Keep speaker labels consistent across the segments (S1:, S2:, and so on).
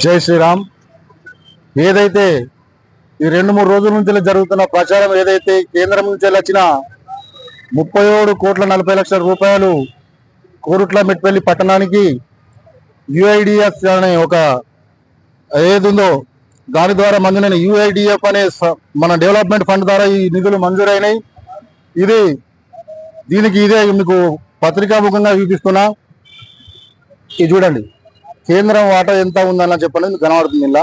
S1: జై శ్రీరామ్. ఏదైతే ఈ 2-3 రోజుల నుంచి జరుగుతున్న ప్రచారం ఏదైతే కేంద్రం నుంచి వచ్చిన 37,40,00,000 రూపాయలు కోరుట్ల మెట్పల్లి పట్టణానికి యుఐడిఎఫ్ అనే ఒక ఏదుందో దాని ద్వారా మంజూరైన యుఐడిఎఫ్ అనే మన డెవలప్మెంట్ ఫండ్ ద్వారా ఈ నిధులు మంజూరైనాయి. దీనికి ఇదే మీకు పత్రికాముఖంగా చూపిస్తున్నా. ఇది చూడండి, కేంద్రం వాటా ఎంత ఉందన్న చెప్పండి మీకు కనబడుతుంది. ఇలా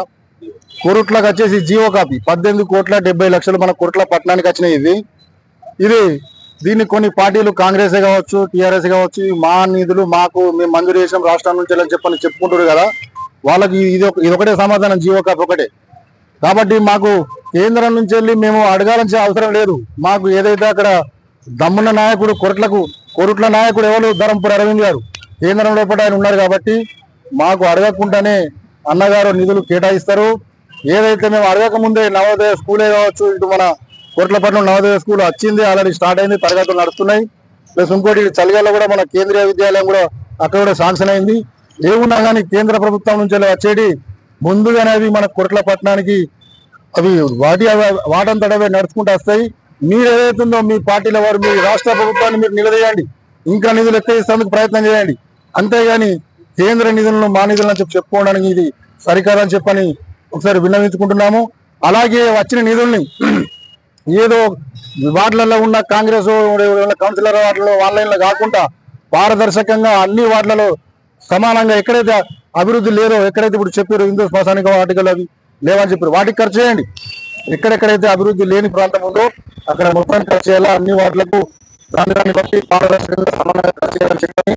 S1: కోరుట్లకు వచ్చేసి జీవో కాపీ 18,70,00,000 మన కోరుట్ల పట్టణానికి వచ్చినాయి. దీన్ని కొన్ని పార్టీలు కాంగ్రెస్ కావచ్చు, టీఆర్ఎస్ కావచ్చు, మా నిధులు మేము మంజూరు చేసాం రాష్ట్రం నుంచి అని చెప్పుకుంటారు కదా, వాళ్ళకి ఇదొకటే సమాధానం, జీవో కాపీ ఒకటే. కాబట్టి మాకు కేంద్రం నుంచి వెళ్ళి మేము అడగాల్సిన అవసరం లేదు. మాకు ఏదైతే అక్కడ దమ్మున్న నాయకుడు కోరుట్ల నాయకుడు ఎవరు ధరంపూర్ అరవింద్ గారు కేంద్రం లోపల ఆయన ఉన్నారు కాబట్టి మాకు అడగకుండానే అన్నగారు నిధులు కేటాయిస్తారు. ఏదైతే మేము అడగక ముందే నవోదయ స్కూలే కావచ్చు, ఇటు మన కోట్లపట్నం నవోదయ స్కూల్ వచ్చింది, ఆల్రెడీ స్టార్ట్ అయింది, తరగతులు నడుస్తున్నాయి. ప్లస్ ఇంకోటి చలిగాల్లో కూడా మన కేంద్రీయ విద్యాలయం కూడా అక్కడ కూడా శాంక్షన్ అయింది. ఏమున్నా కానీ కేంద్ర ప్రభుత్వం నుంచి వచ్చేది ముందుగానే అవి మన కోట్ల పట్టణానికి అవి వాటంతటవే నడుచుకుంటూ వస్తాయి. మీరు ఏదైతుందో మీ పార్టీల వారు మీ రాష్ట్ర ప్రభుత్వాన్ని మీరు నిలదీయండి, ఇంకా నిధులు ఎక్కించేందుకు ప్రయత్నం చేయండి. అంతేగాని కేంద్ర నిధులను మా నిధులను చెప్పుకోవడానికి ఇది సరికాదని చెప్పని ఒకసారి విన్నవించుకుంటున్నాము. అలాగే వచ్చిన నిధుల్ని ఏదో వార్డులలో ఉన్న కాంగ్రెస్ కౌన్సిలర్ వార్డులో వాళ్ళ కాకుండా పారదర్శకంగా అన్ని వార్డులలో సమానంగా ఎక్కడైతే అభివృద్ధి లేదో, ఎక్కడైతే ఇప్పుడు చెప్పారు హిందూ శ్మశానిక వాటికలు అవి లేవని చెప్పారు, వాటికి ఖర్చు చేయండి. ఎక్కడెక్కడైతే అభివృద్ధి లేని ప్రాంతం ఉందో అక్కడ మొత్తానికి ఖర్చు చేయాలా, అన్ని వార్డులకు దాన్ని బట్టి పారదర్శకంగా సమానంగా ఖర్చు చేయాలని చెప్పని